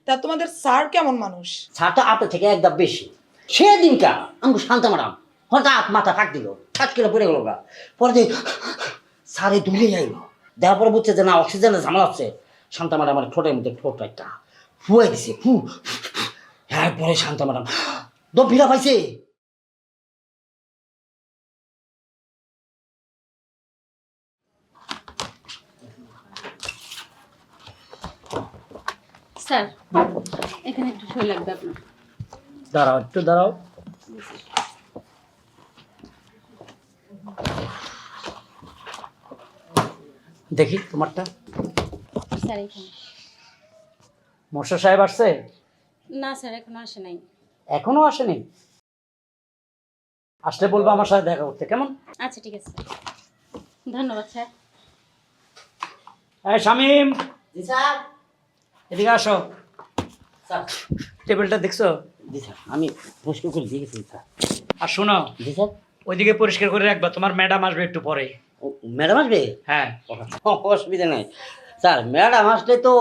তা তোমাদের স্যার কেমন মানুষ? ছাড়টা আপনার থেকে একদম বেশি। সেদিনকা আমাকে শান্তা ম্যাডাম হঠাৎ মাথা ফাঁক দিল, ঠাট করে পড়ে গেল গা। পরে যে সারে দুলে যাইল, দেওয়ার পরে বুঝছে যে না অক্সিজেনের ঝামেলা হচ্ছে। শান্তা ম্যাডাম আমার ঠোঁটের মধ্যে ঠোঁট একটা ফুয়াই দিছে, হ্যাঁ। পরে শান্তা ম্যাডাম দম ভিড়া পাইছে। স্যার এখানে একটু সই লাগবে আপনার। দাঁড়াও একটু দাঁড়াও। দেখি তোমারটা। স্যার এখানে। মোর্শেদ সাহেব আসছে? না স্যার এখনো আসে নাই। এখনো আসেনি? আসলে বলবো আমার সাথে দেখা করতে, কেমন? আচ্ছা ঠিক আছে, ধন্যবাদ স্যার। হ্যাঁ শামিম, জি স্যার। এদিকে আসো। স্যার। টেবিলটা দেখছো? জি স্যার, আমি পরিষ্কার করে দিয়ে গেছি স্যার। আর শোনো, জি স্যার। ওইদিকে পরিষ্কার করে রাখবা, তোমার ম্যাডাম আসবে একটু পরে। ম্যাডাম আসবে? হ্যাঁ। অসুবিধা নেই স্যার, ম্যাডাম আসলে তো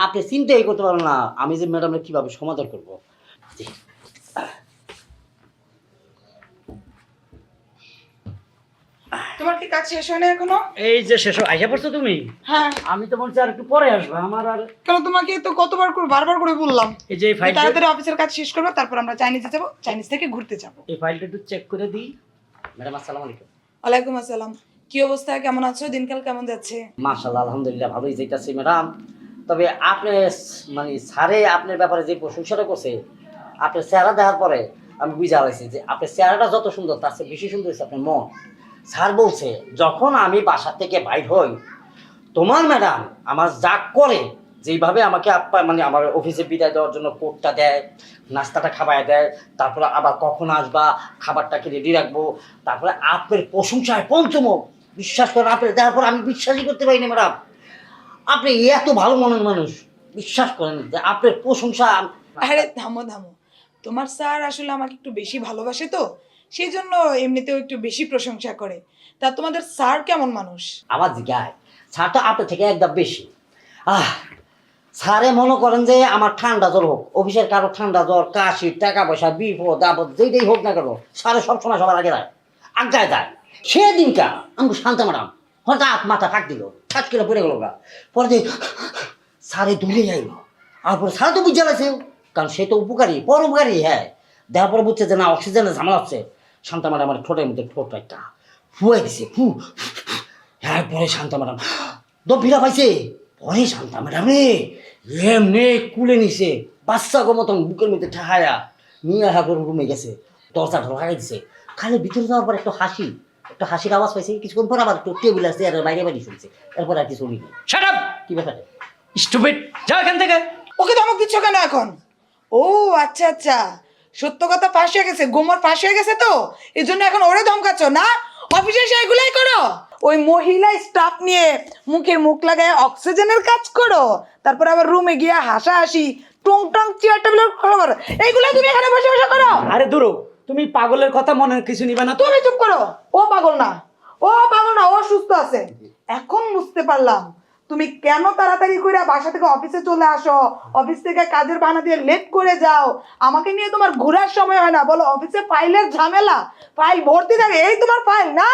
আপনি চিন্তাই করতে পারবেন না আমি যে ম্যাডামের কীভাবে সমাধান করবো। জি। তোমার কি কাজ শেষ হয় না এখনো? এই যে শেষ আইসা পড়ছো তুমি? হ্যাঁ। আমি তো বলছি আর একটু পরে আসবা, আমার আর কেন তোমাকে তো কতবার করে বারবার করে বললাম এই যে ফাইলটা, তাড়াতাড়ি অফিসের কাজ শেষ করবো, তারপর আমরা চাইনিজে যাবো, চাইনিজ থেকে ঘুরতে যাবো। এই ফাইলটা একটু চেক করে দিই। ম্যাডাম আসসালামু আলাইকুম। ওয়ালাইকুম আসসালাম। কি অবস্থা, কেমন আছো? দিনকাল কেমন যাচ্ছে? মাশাআল্লাহ আলহামদুলিল্লাহ ভালোই যাইতাছি ম্যাডাম। তবে আপনি মানে স্যারে আপনার ব্যাপারে যে প্রশংসাটা করছে, আপনার চেহারা দেখার পরে আমি বুঝে আলাইছি যে আপনার চেহারাটা যত সুন্দর তার চেয়ে বেশি সুন্দর হচ্ছে আপনার মন। স্যার বলছে যখন আমি বাসা থেকে বাইর হই, তোমার ম্যাডাম আমার যা করে, যেইভাবে আমাকে মানে আমার অফিসে বিদায় দেওয়ার জন্য কোটটা দেয়, নাস্তাটা খাবায় দেয়, তারপরে আবার কখন আসবা, খাবারটাকে রেডি রাখবো, তারপরে আপনার প্রশংসায় পঞ্চমুখ। বিশ্বাস করেন, আপনার দেওয়ার পর আমি বিশ্বাসই করতে পারি না ম্যাডাম, আপনি এত ভালো মনের মানুষ। বিশ্বাস করেন যে আপনার প্রশংসা। আরে থামো থামো, তোমার স্যার আসলে আমাকে একটু বেশি ভালোবাসে তো, সেই জন্য এমনিতেও একটু বেশি প্রশংসা করে। তা তোমাদের স্যার কেমন মানুষ? আমার জিজ্ঞায় ছাড়টা আপনার থেকে একদম বেশি। স্যারে মনে করেন যে আমার ঠান্ডা জ্বর হোক, অফিসের কারো ঠান্ডা জ্বর, কাশি, টাকা পয়সা, বিপদ আপদ যেটাই হোক না কেন, স্যারে সবসময় সবার আগে যায়, আজ্ঞায় যায়। সেদিনকা আমাকে শান্তা ম্যাডাম হঠাৎ মাথা ফাঁক দিল, ঠাট করে পড়ে গেল গা। পরে যে স্যারে দুলে যাইল, আর পরে স্যার তো বুঝে লাগছে, কারণ সে তো উপকারী, পরোপকারী। হ্যাঁ, দেওয়ার পরে বুঝছে যে না অক্সিজেনের ঝামেলা হচ্ছে। শান্তা ম্যাডাম আমার ঠোঁটের মধ্যে ঠোঁট একটা ফুয়াই দিছে, হ্যাঁ। পরে শান্তা ম্যাডাম দম ভিড়া পাইছে। পরে শান্তা ম্যাডাম রে এমনি কুলে নিছে, বাচ্চা গো মতন বুকের মধ্যে ঠাহায়া নিয়ে আসা করে রুমে গেছে, দরজাটা লাগাই দিছে। খালি ভিতরে যাওয়ার পর একটা হাসির আওয়াজ পাইছে। কিছুক্ষণ পর আবার একটু টেবিল আসছে আর বাইরে বাইরে শুনছে। এরপর আর কিছু শুনিনি। Shut up! কি ব্যাপারে? স্টুপিড, যাও এখান থেকে। ওকে ধমক দিচ্ছ কেন এখন? ও আচ্ছা আচ্ছা, সত্য কথা ফাঁস হয়ে গেছে, গোমর ফাঁস হয়ে গেছে, তো এই জন্য এখন ওরে ধমকাচ্ছ না? অফিসে এসে এগুলাই করো? ওই মহিলা স্টাফ নিয়ে মুখে মুখ লাগায় অক্সিজেনের কাজ করো, তারপর আবার রুমে গিয়ে হাসাহাসি টং টং চেয়ার টেবিলের খবর, এইগুলাই তুমি এখানে বসে বসে করো? আরে দূরো, তুমি পাগলের কথা মনে কিছু নিবে না তো। তুমি চুপ করো। ও পাগল না, ও পাগল না, ও সুস্থ আছে। এখন বুঝতে পারলাম তুমি কেন তাড়াতাড়ি করে বাসা থেকে অফিসে চলে আসো, অফিস থেকে কাজের বাহানা দিয়ে লেট করে যাও। আমাকে নিয়ে তোমার ঘোরার সময় হয় না, বলো অফিসে ফাইলের ঝামেলা, ফাইল ভর্তি থাকে, এই তোমার ফাইল না?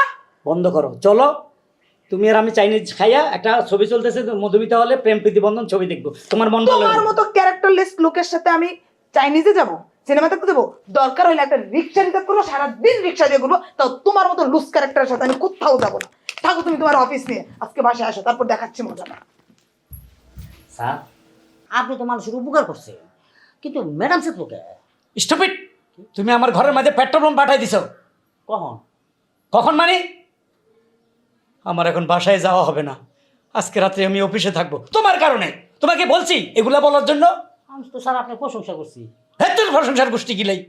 বন্ধ করো, চলো। তুমি আর আমি চাইনিজ খাইয়া একটা ছবি চলতেছে মধুমিতা হলে প্রেম প্রীতিবন্ধন ছবি দেখবো, তোমার মন ভালো তোমার মতো ক্যারেক্টারলেস লোকের সাথে আমি চাইনিজে যাব, সিনেমা দেখতে দেবো? দরকার হলে একটা রিক্সা রিজার্ভ করবো, সারাদিন রিক্সা দিয়ে ঘুরবো, তাও তোমার মতো লুজ ক্যারেক্টারের সাথে আমি কোথাও যাবো না। থাকো তুমি তোমার অফিস নিয়ে, আজকে বাসায় আসো, তারপর দেখাচ্ছি মজা না। স্যার, আপনি তো মানুষের উপকার করছেন, কিন্তু ম্যাডাম সে তোকে স্টুপিড, তুমি আমার ঘরের মাঝে পেট্রোল বোম পাঠাই দিছো। কখন? কখন মানে? আমার এখন বাসায় যাওয়া হবে না, আজকে রাত্রে আমি অফিসে থাকবো তোমার কারণে। তোমাকে বলছি এগুলা বলার জন্য? আমি তো স্যার আপনার প্রশংসা করছি। হ্যাঁ, তোর প্রশংসার গোষ্ঠী গিলাই।